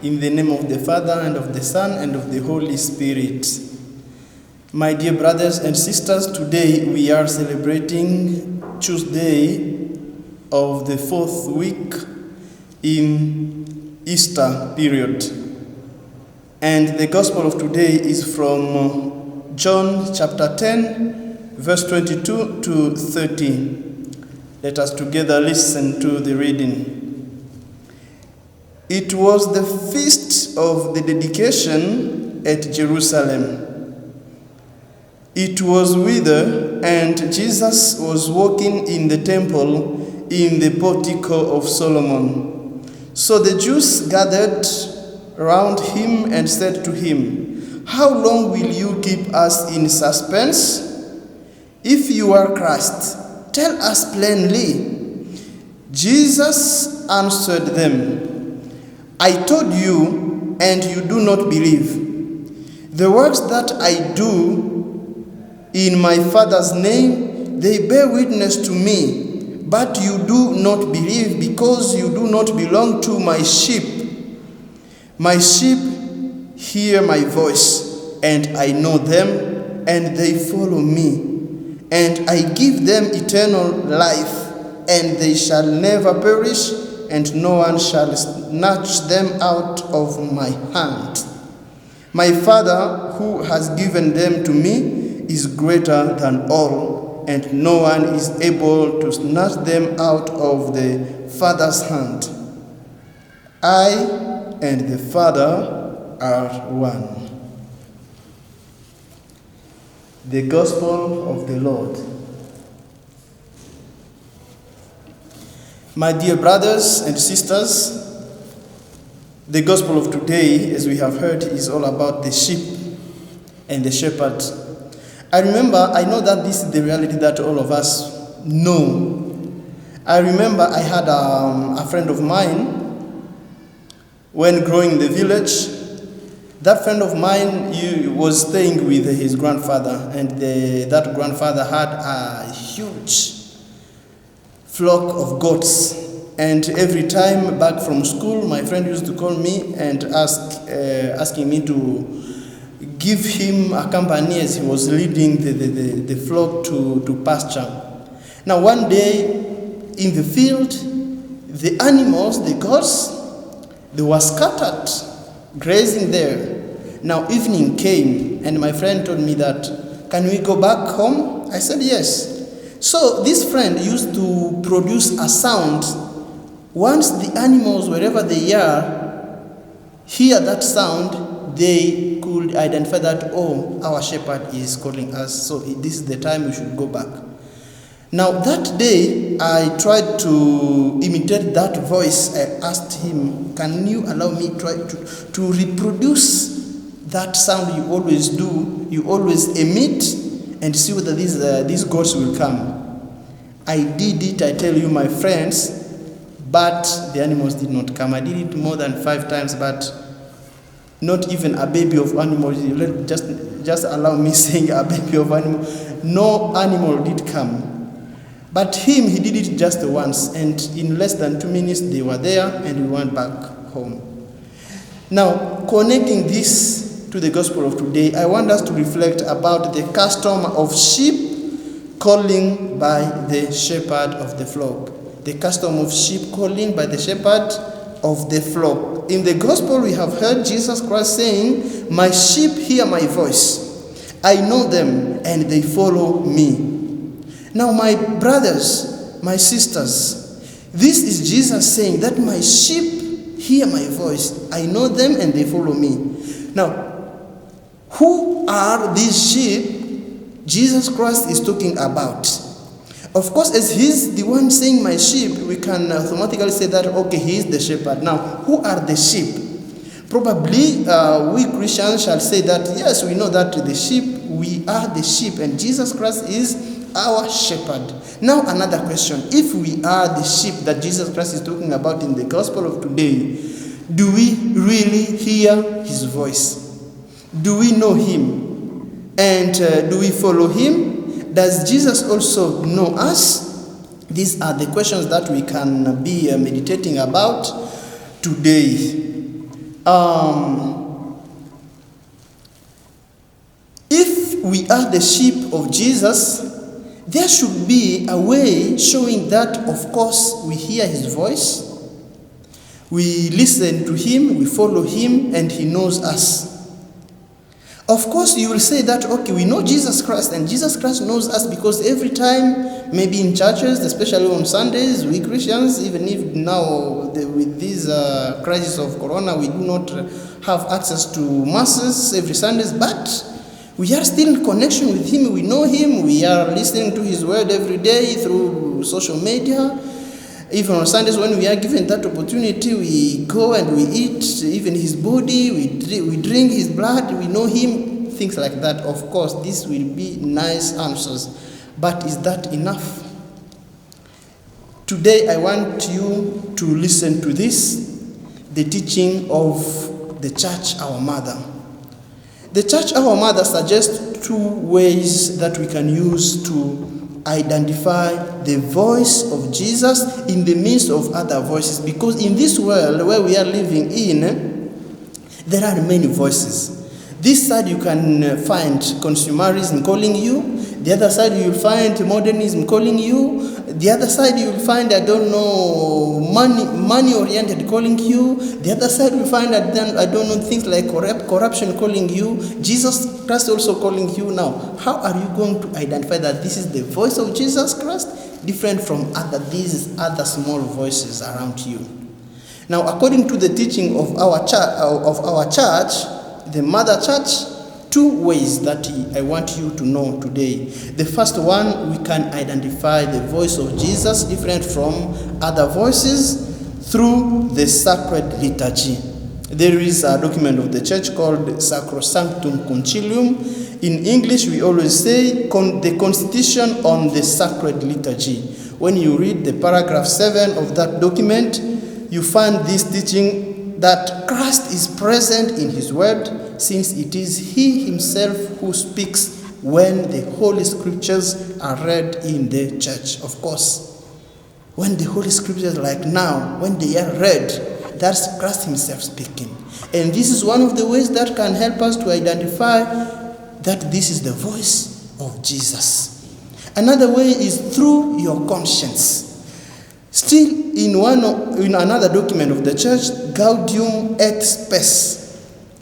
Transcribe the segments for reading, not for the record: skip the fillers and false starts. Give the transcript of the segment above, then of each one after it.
In the name of the Father, and of the Son, and of the Holy Spirit. My dear brothers and sisters, today we are celebrating Tuesday of the 4th week in Easter period. And the Gospel of today is from John chapter 10, verse 22 to 30. Let us together listen to the reading. It was the feast of the dedication at Jerusalem. It was winter, and Jesus was walking in the temple in the portico of Solomon. So the Jews gathered around him and said to him, "How long will you keep us in suspense? If you are Christ, tell us plainly." Jesus answered them, "I told you, and you do not believe. The works that I do in my Father's name, they bear witness to me, but you do not believe because you do not belong to my sheep. My sheep hear my voice, and I know them, and they follow me. And I give them eternal life, and they shall never perish, and no one shall snatch them out of my hand. My Father, who has given them to me, is greater than all, and no one is able to snatch them out of the Father's hand. I and the Father are one." The Gospel of the Lord. My dear brothers and sisters, the Gospel of today, as we have heard, is all about the sheep and the shepherd. I know that this is the reality that all of us know. I remember I had a friend of mine when growing in the village. That friend of mine was staying with his grandfather, and that grandfather had a huge flock of goats. And every time back from school, my friend used to call me and asking me to give him a company as he was leading the flock to pasture. Now one day in the field, the animals, the goats, they were scattered, grazing there. Now evening came, and my friend told me that, "Can we go back home?" I said yes. So this friend used to produce a sound. Once the animals, wherever they are, hear that sound, they could identify that, "Oh, our shepherd is calling us, so this is the time we should go back." Now that day, I tried to imitate that voice. I asked him, "Can you allow me to reproduce that sound you always do, you always emit, and see whether these goats will come?" I did it, I tell you, my friends, but the animals did not come. I did it more than 5 times, but not even a baby of animal. Just allow me saying a baby of animal. No animal did come. But he did it just once, and in less than 2 minutes they were there, and we went back home. Now, connecting this to the Gospel of today, I want us to reflect about the custom of sheep calling by the shepherd of the flock. The custom of sheep calling by the shepherd of the flock. In the Gospel, we have heard Jesus Christ saying, "My sheep hear my voice. I know them, and they follow me." Now, my brothers, my sisters, this is Jesus saying that my sheep hear my voice. I know them, and they follow me. Now, who are these sheep Jesus Christ is talking about? Of course, as he's the one saying my sheep, we can automatically say that, okay, he is the shepherd. Now, who are the sheep? Probably we Christians shall say that, yes, we know that the sheep, we are the sheep, and Jesus Christ is our shepherd. Now, another question. If we are the sheep that Jesus Christ is talking about in the Gospel of today, do we really hear his voice? Do we know him? And do we follow him? Does Jesus also know us? These are the questions that we can be meditating about today. If we are the sheep of Jesus, there should be a way showing that, of course, we hear his voice, we listen to him, we follow him, and he knows us. Of course, you will say that, okay, we know Jesus Christ, and Jesus Christ knows us because every time, maybe in churches, especially on Sundays, we Christians, even if now with this crisis of corona, we do not have access to masses every Sundays, but we are still in connection with him, we know him, we are listening to his word every day through social media. Even on Sundays when we are given that opportunity, we go and we eat even his body, we drink his blood, we know him, things like that. Of course, this will be nice answers. But is that enough? Today I want you to listen to this, the teaching of the Church Our Mother. The Church Our Mother suggests two ways that we can use to identify the voice of Jesus in the midst of other voices. Because in this world where we are living in, there are many voices. This side you can find consumerism calling you. The other side you will find modernism calling you. The other side you will find, money-oriented calling you. The other side you will find, things like corruption calling you. Jesus Christ also calling you now. How are you going to identify that this is the voice of Jesus Christ, different from these other small voices around you? Now, according to the teaching of our church, the Mother Church, two ways that I want you to know today. The first one, we can identify the voice of Jesus different from other voices through the sacred liturgy. There is a document of the church called Sacrosanctum Concilium. In English, we always say the Constitution on the Sacred Liturgy. When you read the paragraph 7 of that document, you find this teaching that Christ is present in his word, since it is he himself who speaks when the Holy Scriptures are read in the church. Of course, when the Holy Scriptures, like now, when they are read, that's Christ himself speaking. And this is one of the ways that can help us to identify that this is the voice of Jesus. Another way is through your conscience. Still, in another document of the church, Gaudium et Spes.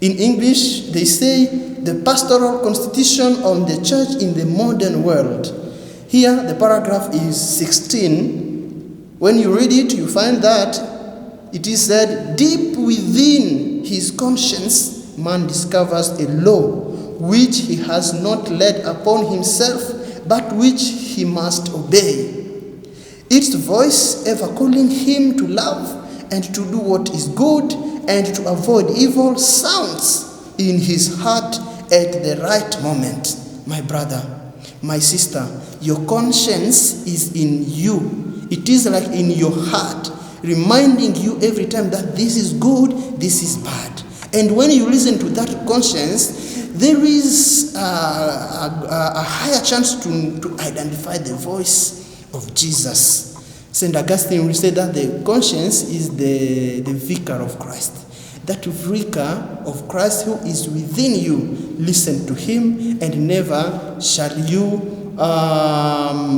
In English, they say the pastoral constitution on the church in the modern world. Here, the paragraph is 16. When you read it, you find that it is said, deep within his conscience, man discovers a law which he has not laid upon himself, but which he must obey. Its voice ever calling him to love and to do what is good and to avoid evil sounds in his heart at the right moment. My brother, my sister, your conscience is in you. It is like in your heart, reminding you every time that this is good, this is bad. And when you listen to that conscience, there is a higher chance to identify the voice of Jesus. St. Augustine will say that the conscience is the vicar of Christ. That vicar of Christ who is within you, listen to him, and never shall you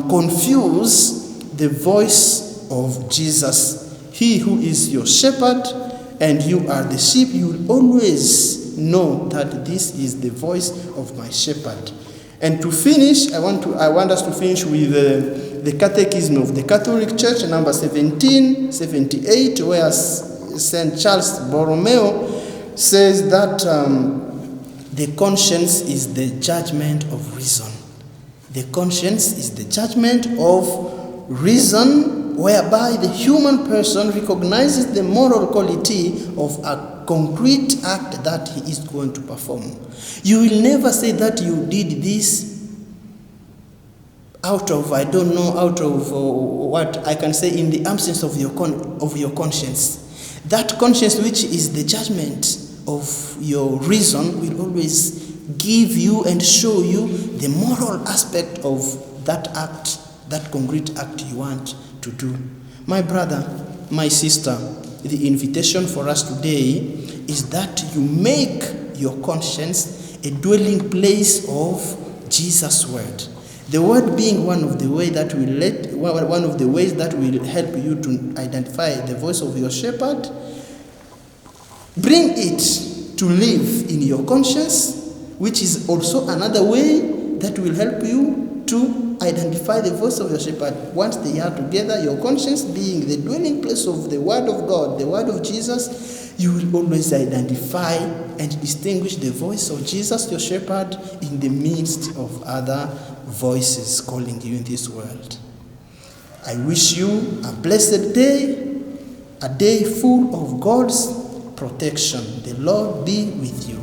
confuse the voice of Jesus. He who is your shepherd and you are the sheep, you will always know that this is the voice of my shepherd. And to finish, I want us to finish with the Catechism of the Catholic Church, number 1778, where St. Charles Borromeo says that the conscience is the judgment of reason. The conscience is the judgment of reason, whereby the human person recognizes the moral quality of a concrete act that he is going to perform. You will never say that you did this out of what I can say, in the absence of your conscience. That conscience, which is the judgment of your reason, will always give you and show you the moral aspect of that act, that concrete act you want to do. My brother, my sister, the invitation for us today is that you make your conscience a dwelling place of Jesus' word. The word being one of the ways that will help you to identify the voice of your shepherd. Bring it to live in your conscience, which is also another way that will help you to identify the voice of your shepherd. Once they are together, your conscience being the dwelling place of the word of God, the word of Jesus, you will always identify and distinguish the voice of Jesus, your shepherd, in the midst of other voices calling you in this world. I wish you a blessed day, a day full of God's protection. The Lord be with you.